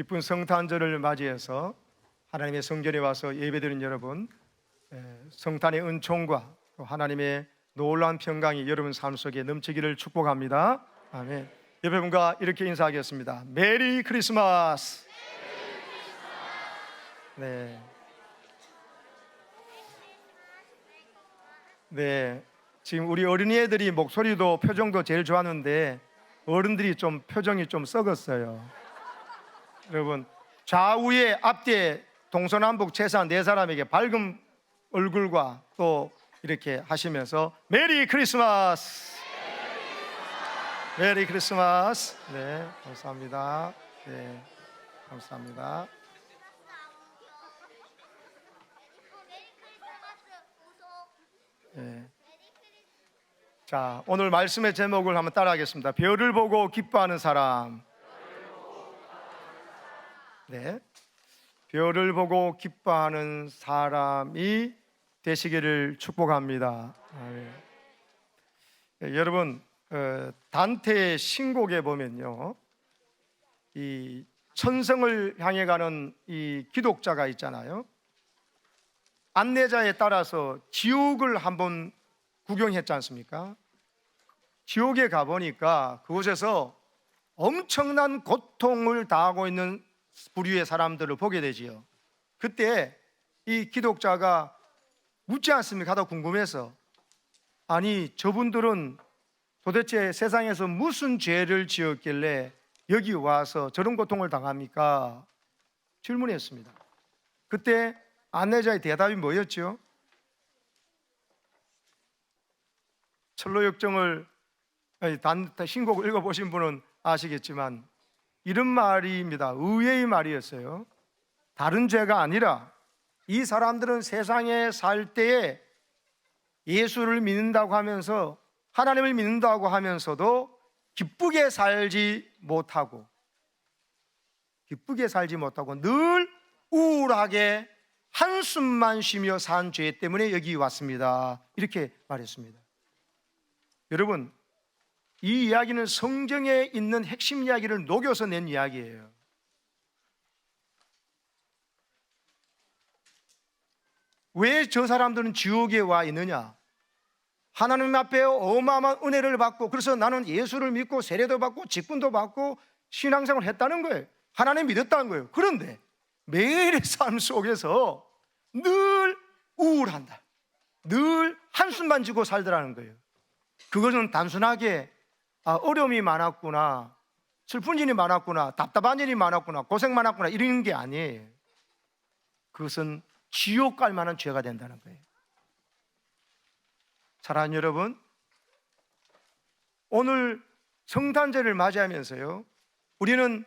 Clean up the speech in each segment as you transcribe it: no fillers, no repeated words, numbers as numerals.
기쁜 성탄절을 맞이해서 하나님의 성전에 와서 예배드린 여러분, 성탄의 은총과 또 하나님의 놀라운 평강이 여러분 삶 속에 넘치기를 축복합니다. 아멘. 옆에 분과 이렇게 인사하겠습니다. 메리 크리스마스. 네. 네. 지금 우리 어린이애들이 목소리도 표정도 제일 좋았는데 어른들이 좀 표정이 좀 썩었어요. 여러분, 좌우에 앞뒤에 동서남북 최소한 4사람에게 밝은 얼굴과 또 이렇게 하시면서 메리 크리스마스. 메리 크리스마스. 네, 감사합니다. 네, 감사합니다. 네. 자, 오늘 말씀의 제목을 한번 따라하겠습니다. 별을 보고 기뻐하는 사람. 네, 별을 보고 기뻐하는 사람이 되시기를 축복합니다. 네, 여러분, 단테의 신곡에 보면요, 이 천성을 향해 가는 이 기독자가 있잖아요. 안내자에 따라서 지옥을 한번 구경했지 않습니까? 지옥에 가보니까 그곳에서 엄청난 고통을 당하고 있는 부류의 사람들을 보게 되지요. 그때 이 기독자가 묻지 않습니까? 하다 궁금해서, 아니 저분들은 도대체 세상에서 무슨 죄를 지었길래 여기 와서 저런 고통을 당합니까? 질문했습니다. 그때 안내자의 대답이 뭐였죠? 철로역정을 신곡을 읽어보신 분은 아시겠지만 이런 말입니다. 의외의 말이었어요. 다른 죄가 아니라 이 사람들은 세상에 살 때에 예수를 믿는다고 하면서 하나님을 믿는다고 하면서도 기쁘게 살지 못하고 늘 우울하게 한숨만 쉬며 산 죄 때문에 여기 왔습니다. 이렇게 말했습니다. 여러분, 이 이야기는 성경에 있는 핵심 이야기를 녹여서 낸 이야기예요. 왜 저 사람들은 지옥에 와 있느냐? 하나님 앞에 어마어마한 은혜를 받고, 그래서 나는 예수를 믿고 세례도 받고 직분도 받고 신앙생활을 했다는 거예요. 하나님 믿었다는 거예요. 그런데 매일의 삶 속에서 늘 우울한다, 늘 한숨만 지고 살더라는 거예요. 그것은 단순하게 어려움이 많았구나, 슬픈 일이 많았구나, 답답한 일이 많았구나, 고생 많았구나 이런 게 아니에요. 그것은 지옥 갈 만한 죄가 된다는 거예요. 사랑하는 여러분, 오늘 성탄절을 맞이하면서요, 우리는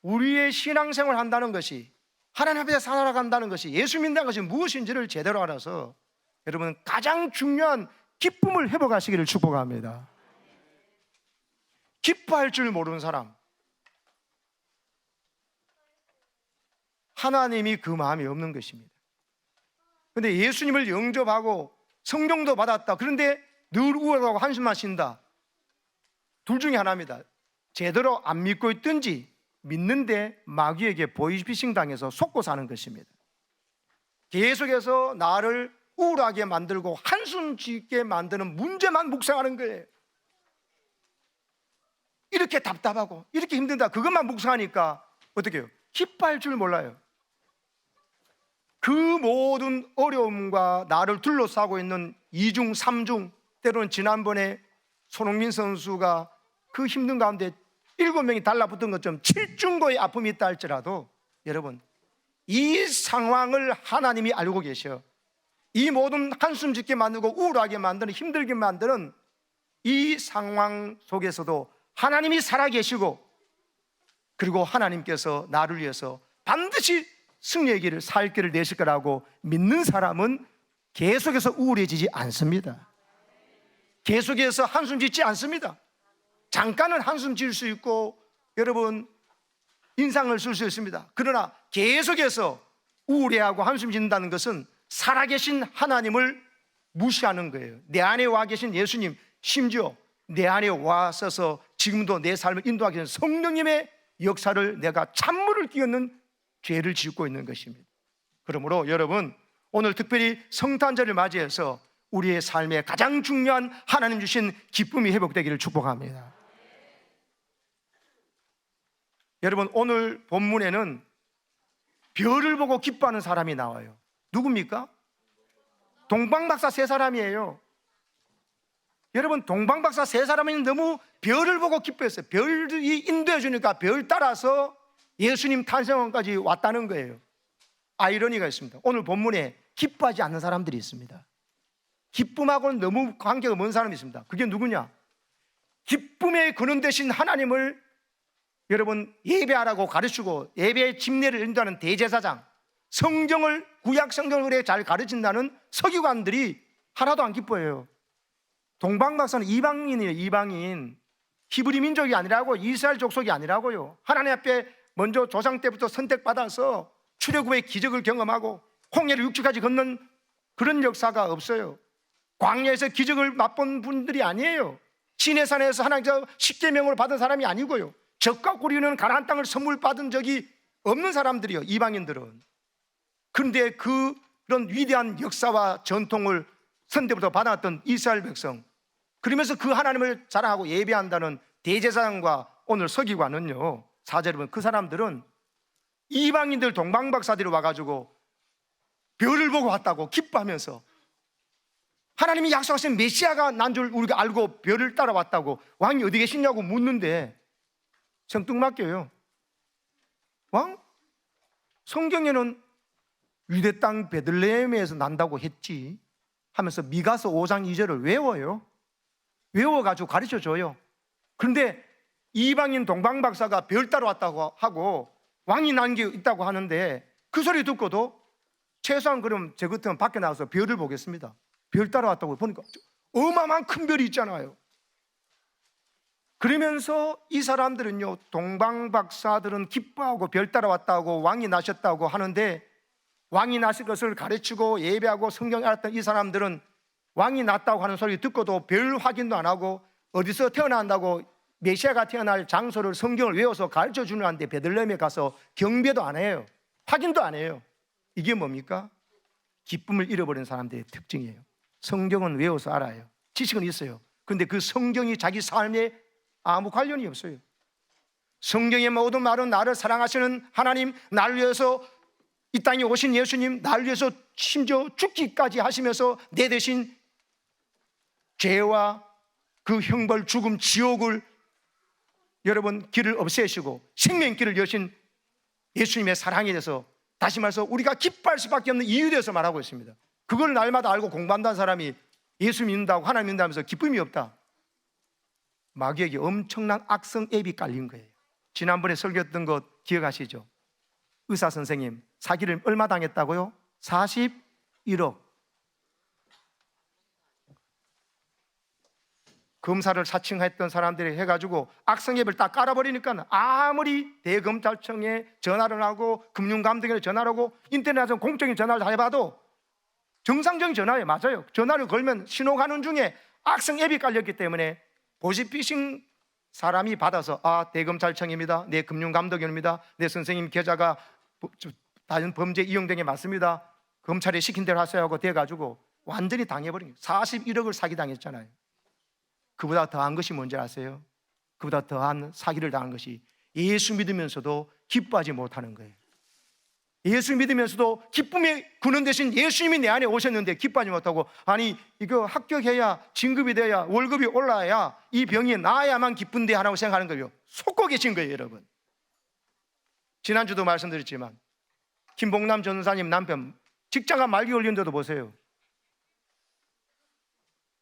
우리의 신앙생활을 한다는 것이, 하나님 앞에 살아간다는 것이, 예수 믿는다는 것이 무엇인지를 제대로 알아서 여러분 가장 중요한 기쁨을 회복하시기를 축복합니다. 기뻐할 줄 모르는 사람, 하나님이 그 마음이 없는 것입니다. 그런데 예수님을 영접하고 성령도 받았다, 그런데 늘 우울하고 한숨만 쉰다. 둘 중에 하나입니다. 제대로 안 믿고 있든지 믿는데 마귀에게 보이스피싱 당해서 속고 사는 것입니다. 계속해서 나를 우울하게 만들고 한숨 짓게 만드는 문제만 묵상하는 거예요. 이렇게 답답하고 이렇게 힘든다, 그것만 묵상하니까 어떻게 해요? 기뻐할 줄 몰라요. 그 모든 어려움과 나를 둘러싸고 있는 2중 3중, 때로는 지난번에 손흥민 선수가 그 힘든 가운데 7명이 달라붙은 것처럼 7중고의 아픔이 있다 할지라도, 여러분 이 상황을 하나님이 알고 계셔. 이 모든 한숨 짓게 만들고 우울하게 만드는, 힘들게 만드는 이 상황 속에서도 하나님이 살아계시고, 그리고 하나님께서 나를 위해서 반드시 승리의 길을, 살 길을 내실 거라고 믿는 사람은 계속해서 우울해지지 않습니다. 계속해서 한숨 짓지 않습니다. 잠깐은 한숨 질 수 있고 여러분 인상을 쓸 수 있습니다. 그러나 계속해서 우울해하고 한숨 짓는다는 것은 살아계신 하나님을 무시하는 거예요. 내 안에 와 계신 예수님, 심지어 내 안에 와서서 지금도 내 삶을 인도하기 위한 성령님의 역사를 내가 찬물을 끼얹는 죄를 짓고 있는 것입니다. 그러므로 여러분, 오늘 특별히 성탄절을 맞이해서 우리의 삶에 가장 중요한 하나님 주신 기쁨이 회복되기를 축복합니다. 여러분, 오늘 본문에는 별을 보고 기뻐하는 사람이 나와요. 누굽니까? 동방박사 세 사람이에요. 여러분, 동방박사 세 사람이 너무 별을 보고 기뻐했어요. 별이 인도해 주니까 별 따라서 예수님 탄생원까지 왔다는 거예요. 아이러니가 있습니다. 오늘 본문에 기뻐하지 않는 사람들이 있습니다. 기쁨하고는 너무 관계가 먼 사람이 있습니다. 그게 누구냐? 기쁨의 근원 되신 하나님을 여러분 예배하라고 가르치고 예배의 집례를 인도하는 대제사장, 성경을 구약 성경을 그래 잘 가르친다는 서기관들이 하나도 안 기뻐해요. 동방박사는 이방인이에요. 이방인. 히브리 민족이 아니라고, 이스라엘 족속이 아니라고요. 하나님 앞에 먼저 조상 때부터 선택받아서 출애굽의 기적을 경험하고 홍해를 육지까지 건넌 그런 역사가 없어요. 광야에서 기적을 맛본 분들이 아니에요. 시내산에서 하나님께서 십계명으로 받은 사람이 아니고요. 적과 꾸리는 가나안 땅을 선물 받은 적이 없는 사람들이요, 이방인들은. 그런데 그런 위대한 역사와 전통을 선대부터 받아왔던 이스라엘 백성, 그러면서 그 하나님을 자랑하고 예배한다는 대제사장과 오늘 서기관은요, 4절에 보면 그 사람들은 이방인들 동방박사들이 와가지고 별을 보고 왔다고 기뻐하면서 하나님이 약속하신 메시아가 난 줄 우리가 알고 별을 따라왔다고 왕이 어디 계시냐고 묻는데 생뚱맞게요. 왕? 성경에는 유대 땅 베들레헴에서 난다고 했지 하면서 미가서 5장 2절을 외워요. 외워가지고 가르쳐줘요. 그런데 이방인 동방박사가 별 따라왔다고 하고 왕이 난 게 있다고 하는데 그 소리 듣고도 최소한 그럼 제 같으면 밖에 나가서 별을 보겠습니다. 별 따라왔다고 보니까 어마어마한 큰 별이 있잖아요. 그러면서 이 사람들은요, 동방박사들은 기뻐하고 별 따라왔다고 왕이 나셨다고 하는데 왕이 나실 것을 가르치고 예배하고 성경 알았던 이 사람들은 왕이 났다고 하는 소리 듣고도 별 확인도 안 하고 어디서 태어난다고 메시아가 태어날 장소를 성경을 외워서 가르쳐 주는데 베들레헴에 가서 경배도 안 해요. 확인도 안 해요. 이게 뭡니까? 기쁨을 잃어버린 사람들의 특징이에요. 성경은 외워서 알아요. 지식은 있어요. 그런데 그 성경이 자기 삶에 아무 관련이 없어요. 성경의 모든 말은 나를 사랑하시는 하나님, 나를 위해서 이 땅에 오신 예수님, 나를 위해서 심지어 죽기까지 하시면서 내 대신 죄와 그 형벌, 죽음, 지옥을 여러분 길을 없애시고 생명길을 여신 예수님의 사랑에 대해서 다시 말해서 우리가 기뻐할 수밖에 없는 이유에 대해서 말하고 있습니다. 그걸 날마다 알고 공부한다는 사람이 예수 믿는다고 하나님 믿는다면서 기쁨이 없다. 마귀에게 엄청난 악성 앱이 깔린 거예요. 지난번에 설교했던 것 기억하시죠? 의사 선생님 사기를 얼마 당했다고요? 41억. 검사를 사칭했던 사람들이 해가지고 악성 앱을 딱 깔아버리니까 아무리 대검찰청에 전화를 하고 금융감독원에 전화를 하고 인터넷에서 공적인 전화를 다 해봐도 정상적인 전화예요. 맞아요. 전화를 걸면 신호 가는 중에 악성 앱이 깔렸기 때문에 보시피싱 사람이 받아서 대검찰청입니다. 네 금융감독원입니다. 네 선생님 계좌가 다른 범죄 이용된 게 맞습니다. 검찰이 시킨 대로 하세요 하고 돼가지고 완전히 당해버린 거예요. 41억을 사기당했잖아요. 그보다 더한 것이 뭔지 아세요? 그보다 더한 사기를 당한 것이 예수 믿으면서도 기뻐하지 못하는 거예요. 예수 믿으면서도 기쁨의 근원 되신 예수님이 내 안에 오셨는데 기뻐하지 못하고, 아니 이거 합격해야 진급이 돼야 월급이 올라야 이 병이 나아야만 기쁜데 하라고 생각하는 거예요. 속고 계신 거예요, 여러분. 지난주도 말씀드렸지만 김봉남 전사님 남편 직장가 말기 걸리는데도 보세요.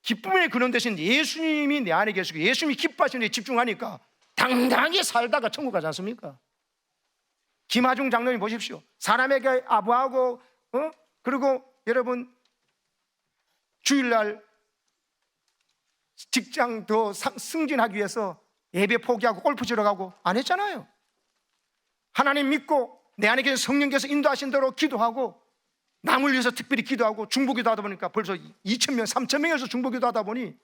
기쁨의 근원 되신 예수님이 내 안에 계시고 예수님이 기뻐하시는 데 집중하니까 당당하게 살다가 천국 가지 않습니까? 김하중 장로님 보십시오. 사람에게 아부하고 그리고 여러분 주일날 직장 더 승진하기 위해서 예배 포기하고 골프 치러 가고 안 했잖아요. 하나님 믿고 내 안에 계신 성령께서 인도하신 대로 기도하고 남을 위해서 특별히 기도하고 중보기도 하다 보니까 벌써 2,000명, 3,000명에서 중보기도 하다 보니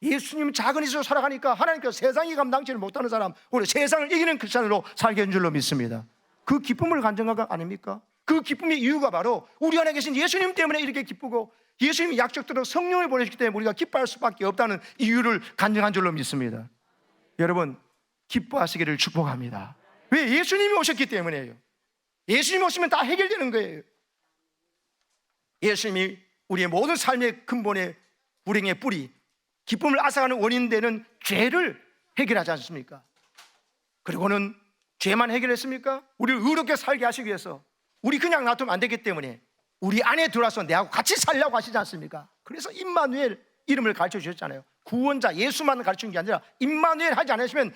예수님 작은 이수로 살아가니까 하나님께서 세상이 감당치를 못하는 사람, 우리 세상을 이기는 크리스찬으로 살게 한 줄로 믿습니다. 그 기쁨을 간증한 거 아닙니까? 그 기쁨의 이유가 바로 우리 안에 계신 예수님 때문에 이렇게 기쁘고, 예수님이 약속대로 성령을 보내셨기 때문에 우리가 기뻐할 수밖에 없다는 이유를 간증한 줄로 믿습니다. 여러분, 기뻐하시기를 축복합니다. 왜? 예수님이 오셨기 때문이에요. 예수님이 오시면 다 해결되는 거예요. 예수님이 우리의 모든 삶의 근본의 불행의 뿌리, 기쁨을 앗아가는 원인 되는 죄를 해결하지 않습니까? 그리고는 죄만 해결했습니까? 우리를 의롭게 살게 하시기 위해서 우리 그냥 놔두면 안 되기 때문에 우리 안에 들어와서 내하고 같이 살려고 하시지 않습니까? 그래서 임마누엘 이름을 가르쳐 주셨잖아요. 구원자 예수만 가르치는 게 아니라 임마누엘 하지 않으시면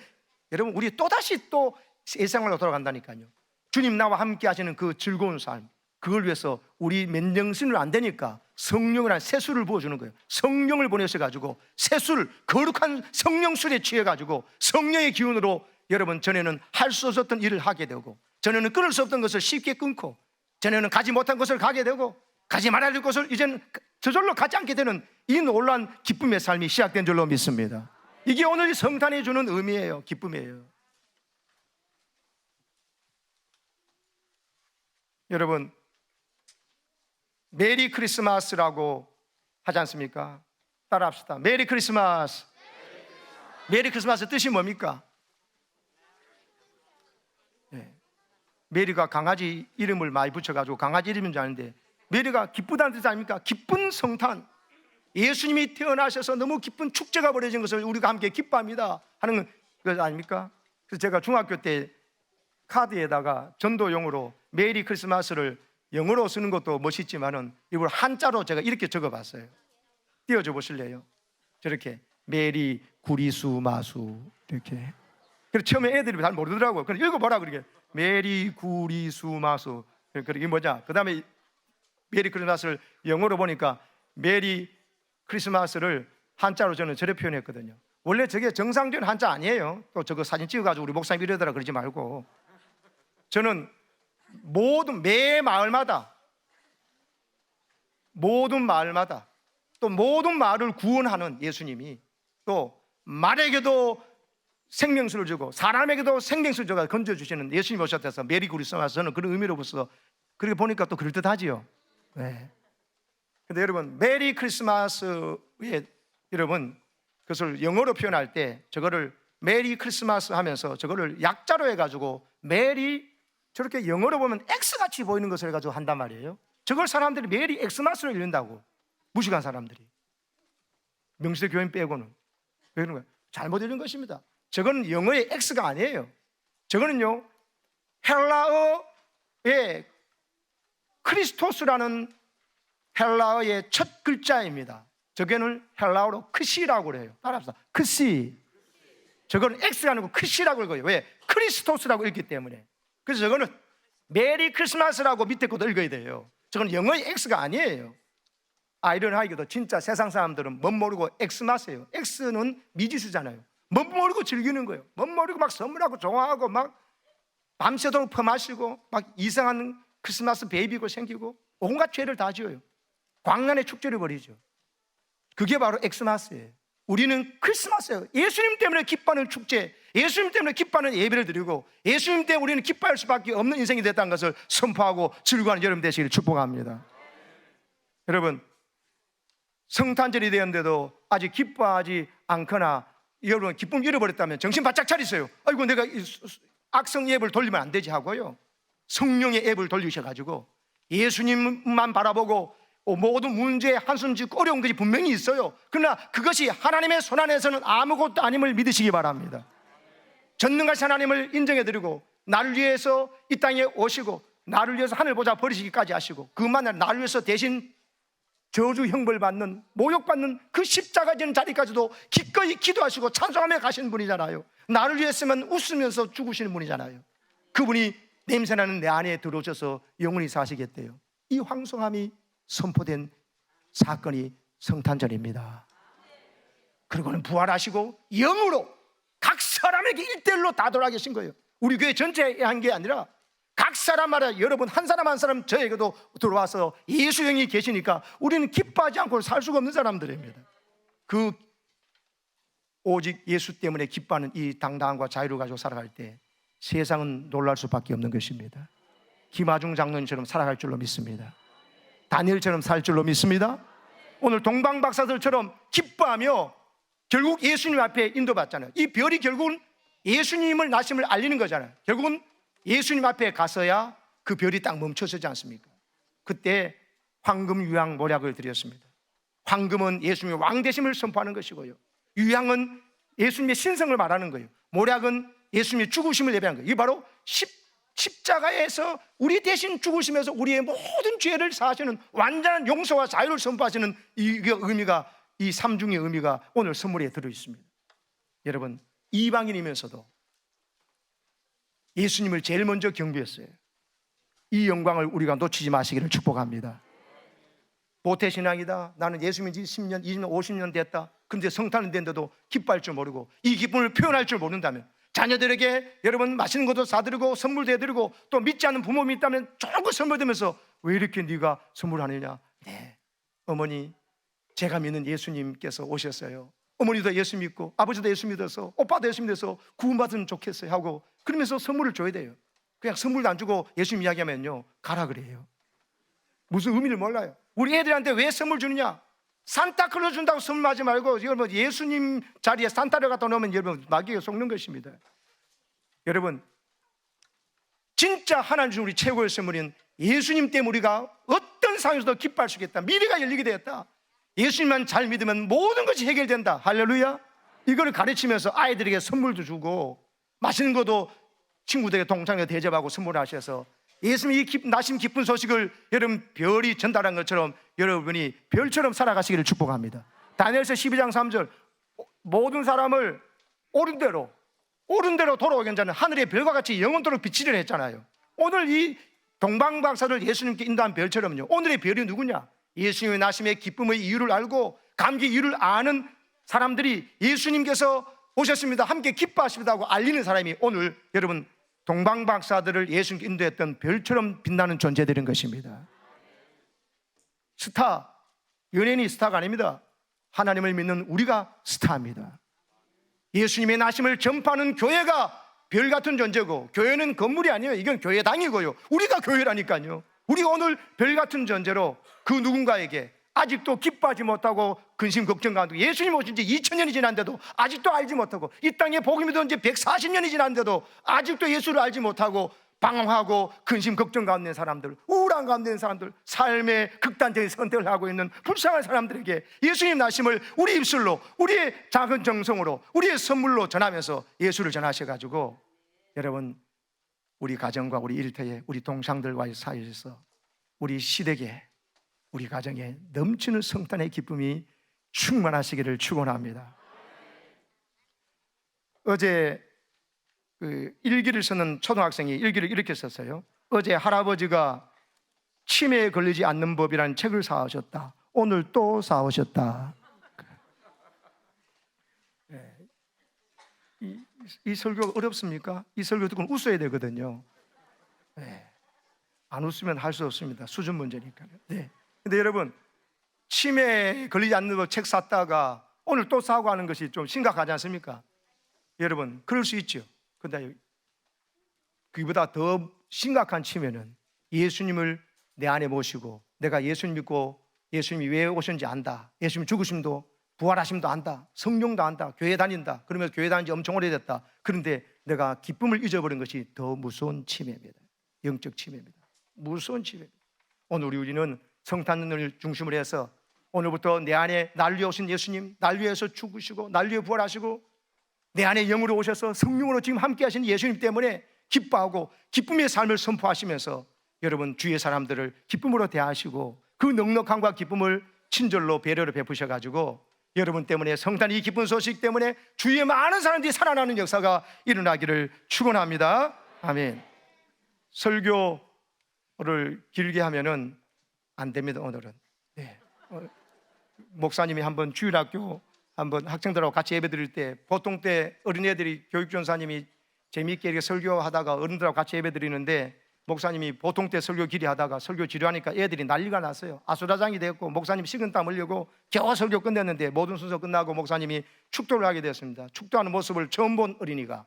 여러분 우리 또다시 또 세상으로 돌아간다니까요. 주님 나와 함께 하시는 그 즐거운 삶, 그걸 위해서 우리 맨정신으로 안 되니까 성령이라는 새술을 부어주는 거예요. 성령을 보내셔가지고 새술, 거룩한 성령술에 취해가지고 성령의 기운으로 여러분 전에는 할 수 없었던 일을 하게 되고, 전에는 끊을 수 없던 것을 쉽게 끊고, 전에는 가지 못한 것을 가게 되고, 가지 말아야 될 것을 이제는 저절로 가지 않게 되는 이 놀라운 기쁨의 삶이 시작된 줄로 믿습니다. 이게 오늘 성탄이 주는 의미예요. 기쁨이에요. 여러분, 메리 크리스마스라고 하지 않습니까? 따라합시다. 메리 크리스마스. 메리 크리스마스 뜻이 뭡니까? 네. 메리가 강아지 이름을 많이 붙여가지고 강아지 이름인 줄 아는데, 메리가 기쁘다는 뜻 아닙니까? 기쁜 성탄, 예수님이 태어나셔서 너무 기쁜 축제가 벌어진 것을 우리가 함께 기뻐합니다 하는 것 아닙니까? 그래서 제가 중학교 때 카드에다가 전도용으로 메리 크리스마스를 영어로 쓰는 것도 멋있지만은 이걸 한자로 제가 이렇게 적어봤어요. 띄워줘 보실래요? 저렇게 메리 구리수 마수 이렇게. 그래서 처음에 애들이 잘 모르더라고요. 그래서 읽어보라 그러게. 메리 구리수 마수. 그게 뭐냐? 그 다음에 메리 크리스마스를 영어로 보니까 메리 크리스마스를 한자로 저는 저렇게 표현했거든요. 원래 저게 정상적인 한자 아니에요. 또 저거 사진 찍어가지고 우리 목사님 이러더라 그러지 말고, 저는 매 마을마다 모든 마을마다 또 모든 마을을 구원하는 예수님이 또 말에게도 생명수를 주고 사람에게도 생명수를 줘서 건져주시는 예수님이 오셨다서 메리 크리스마스, 저는 그런 의미로부터 그렇게 보니까 또 그럴듯하지요. 네. 근데 여러분, 메리 크리스마스에 여러분 그것을 영어로 표현할 때 저거를 메리 크리스마스 하면서 저거를 약자로 해가지고 메리, 저렇게 영어로 보면 X같이 보이는 것을 해가지고 한단 말이에요. 저걸 사람들이 메리 엑스마스로 읽는다고, 무식한 사람들이, 명시대 교인 빼고는. 왜 그런 거예요? 잘못 읽은 것입니다. 저건 영어의 X가 아니에요. 저거는요 헬라어의 크리스토스라는 헬라어의 첫 글자입니다. 저게는 헬라어로 크시라고 그래요. 따라합시다. 크시. 저거는 X가 아니고 크시라고 읽어요. 왜? 크리스토스라고 읽기 때문에. 그래서 저거는 메리 크리스마스라고 밑에 것도 읽어야 돼요. 저건 영어의 X가 아니에요. 아이러니하게도 진짜 세상 사람들은 멋모르고 엑스마스예요. X는 미지수잖아요. 멋모르고 즐기는 거예요. 멋모르고 막 선물하고 좋아하고 막 밤새도록 퍼마시고 막 이상한 크리스마스 베이비고 생기고 온갖 죄를 다 지어요. 광란의 축제를 벌이죠. 그게 바로 엑스마스예요. 우리는 크리스마스예요. 예수님 때문에 기뻐하는 축제, 예수님 때문에 기뻐하는 예배를 드리고 예수님 때문에 우리는 기뻐할 수밖에 없는 인생이 됐다는 것을 선포하고 즐거워하는 여러분 되시기를 축복합니다. 여러분, 성탄절이 되었는데도 아직 기뻐하지 않거나 여러분 기쁨 잃어버렸다면 정신 바짝 차리세요. 아이고 내가 악성 앱을 돌리면 안 되지 하고요, 성령의 앱을 돌리셔가지고 예수님만 바라보고 모든 문제에 한숨 짓고 어려운 것이 분명히 있어요. 그러나 그것이 하나님의 손안에서는 아무것도 아님을 믿으시기 바랍니다. 전능하신 하나님을 인정해드리고 나를 위해서 이 땅에 오시고 나를 위해서 하늘 보좌 버리시기까지 하시고 그것만 아니라 나를 위해서 대신 저주 형벌 받는, 모욕받는 그 십자가 지는 자리까지도 기꺼이 기도하시고 찬송하며 가시는 분이잖아요. 나를 위해서만 웃으면서 죽으시는 분이잖아요. 그분이 냄새나는 내 안에 들어오셔서 영원히 사시겠대요. 이 황송함이 선포된 사건이 성탄절입니다. 그리고는 부활하시고 영으로 각 사람에게 일대일로 다 돌아 계신 거예요. 우리 교회 전체에 한 게 아니라 각 사람마다 여러분 한 사람 한 사람 저에게도 들어와서 예수 영이 계시니까 우리는 기뻐하지 않고 살 수가 없는 사람들입니다. 그 오직 예수 때문에 기뻐하는 이 당당함과 자유를 가지고 살아갈 때 세상은 놀랄 수밖에 없는 것입니다. 김하중 장로님처럼 살아갈 줄로 믿습니다. 다니엘처럼 살 줄로 믿습니다. 오늘 동방박사들처럼 기뻐하며 결국 예수님 앞에 인도받잖아요. 이 별이 결국은 예수님을 나심을 알리는 거잖아요. 결국은 예수님 앞에 가서야 그 별이 딱 멈춰서지 않습니까? 그때 황금, 유향, 모략을 드렸습니다. 황금은 예수님의 왕되심을 선포하는 것이고요, 유향은 예수님의 신성을 말하는 거예요. 모략은 예수님의 죽으심을 예배하는 거예요. 이게 바로 십자가에서 우리 대신 죽으시면서 우리의 모든 죄를 사하시는 완전한 용서와 자유를 선포하시는 이 의미가, 이 삼중의 의미가 오늘 선물에 들어있습니다. 여러분, 이방인이면서도 예수님을 제일 먼저 경배했어요. 이 영광을 우리가 놓치지 마시기를 축복합니다. 모태신앙이다, 나는 예수님인 지 10년, 20년, 50년 됐다, 근데 성탄은 됐는데도 기뻐할 줄 모르고 이 기쁨을 표현할 줄 모른다면, 자녀들에게 여러분 맛있는 것도 사드리고 선물도 해드리고 또 믿지 않는 부모님이 있다면 좋은 거 선물되면서 왜 이렇게 네가 선물하느냐? 네, 어머니, 제가 믿는 예수님께서 오셨어요. 어머니도 예수 믿고 아버지도 예수 믿어서 오빠도 예수 믿어서 구원받으면 좋겠어요 하고, 그러면서 선물을 줘야 돼요. 그냥 선물도 안 주고 예수님 이야기하면요, 가라 그래요. 무슨 의미를 몰라요. 우리 애들한테 왜 선물 주느냐? 산타클로스 준다고 선물 하지 말고 여러분, 예수님 자리에 산타를 갖다 놓으면 여러분 마귀가 속는 것입니다. 여러분, 진짜 하나님 준 우리 최고의 선물인 예수님 때문에 우리가 어떤 상황에서도 기뻐할 수 있겠다, 미래가 열리게 되었다, 예수님만 잘 믿으면 모든 것이 해결된다, 할렐루야. 이걸 가르치면서 아이들에게 선물도 주고 맛있는 것도 친구들에게 동창에 대접하고 선물하셔서 예수님이 나심 기쁜 소식을 여러분 별이 전달한 것처럼 여러분이 별처럼 살아가시기를 축복합니다. 다니엘서 12장 3절, 모든 사람을 옳은 대로 돌아오게 한 자는 하늘의 별과 같이 영원토록 비치리라 했잖아요. 오늘 이 동방박사를 예수님께 인도한 별처럼요, 오늘의 별이 누구냐? 예수님의 나심의 기쁨의 이유를 알고 감기 이유를 아는 사람들이 예수님께서 오셨습니다, 함께 기뻐하십니다 하고 알리는 사람이 오늘 여러분 동방박사들을 예수님께 인도했던 별처럼 빛나는 존재들인 것입니다. 스타, 연예인이 스타가 아닙니다. 하나님을 믿는 우리가 스타입니다. 예수님의 나심을 전파하는 교회가 별 같은 존재고, 교회는 건물이 아니에요. 이건 교회당이고요, 우리가 교회라니까요. 우리가 오늘 별 같은 존재로 그 누군가에게 아직도 기뻐하지 못하고 근심 걱정 가운데, 예수님 오신 지 2000년이 지났는데도 아직도 알지 못하고, 이 땅에 복음이 들어온 지 140년이 지났는데도 아직도 예수를 알지 못하고 방황하고 근심 걱정 가운데 있는 사람들, 우울한 가운데 있는 사람들, 삶의 극단적인 선택을 하고 있는 불쌍한 사람들에게 예수님 나심을 우리 입술로, 우리의 작은 정성으로, 우리의 선물로 전하면서 예수를 전하셔가지고 여러분, 우리 가정과 우리 일터에, 우리 동창들과의 사이에서 우리 시댁에, 우리 가정에 넘치는 성탄의 기쁨이 충만하시기를 축원합니다. 어제 일기를 쓰는 초등학생이 일기를 이렇게 썼어요. 어제 할아버지가 치매에 걸리지 않는 법이라는 책을 사오셨다. 오늘 또 사오셨다. 이 설교가 어렵습니까? 이 설교 듣고는 웃어야 되거든요. 안 웃으면 할 수 없습니다. 수준 문제니까요. 네. 근데 여러분, 치매에 걸리지 않는 법 책 샀다가 오늘 또 사고 하는 것이 좀 심각하지 않습니까? 여러분, 그럴 수 있죠. 근데 그보다 더 심각한 치매는 예수님을 내 안에 모시고 내가 예수님 믿고 예수님이 왜 오셨는지 안다, 예수님 죽으심도 부활하심도 안다, 성령도 안다, 교회 다닌다, 그러면서 교회 다닌 지 엄청 오래됐다. 그런데 내가 기쁨을 잊어버린 것이 더 무서운 치매입니다. 영적 치매입니다. 무서운 치매입니다. 오늘 우리는 성탄을 중심으로 해서 오늘부터 내 안에 날 위해 오신 예수님, 날 위해서 죽으시고 날 위해 부활하시고 내 안에 영으로 오셔서 성령으로 지금 함께 하시는 예수님 때문에 기뻐하고 기쁨의 삶을 선포하시면서 여러분 주위의 사람들을 기쁨으로 대하시고 그 넉넉함과 기쁨을 친절로 배려를 베푸셔가지고 여러분 때문에 성탄 이 기쁜 소식 때문에 주위에 많은 사람들이 살아나는 역사가 일어나기를 축원합니다. 아멘. 설교를 길게 하면은 안 됩니다. 오늘은 목사님이 한번 주일학교 한번 학생들하고 같이 예배 드릴 때 보통 때 어린애들이 교육전사님이 재미있게 이렇게 설교하다가 어른들하고 같이 예배 드리는데 목사님이 보통 때 설교 길이 하다가 설교 지루하니까 애들이 난리가 났어요. 아수라장이 됐고 목사님 식은땀 흘리고 겨우 설교 끝냈는데 모든 순서 끝나고 목사님이 축도를 하게 되었습니다. 축도하는 모습을 처음 본 어린이가,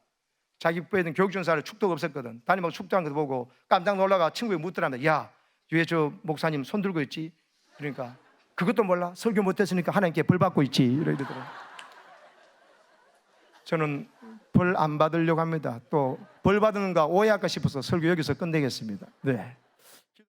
자기 부에는 교육전사를 축도가 없었거든. 담임하고 축도하는 거 보고 깜짝 놀라가 친구에 묻더랍니다. 야, 왜 저 목사님 손 들고 있지? 그러니까 그것도 몰라? 설교 못했으니까 하나님께 벌 받고 있지. 이러더라고요. 저는 벌 안 받으려고 합니다. 또 벌 받는가 오해할까 싶어서 설교 여기서 끝내겠습니다. 네.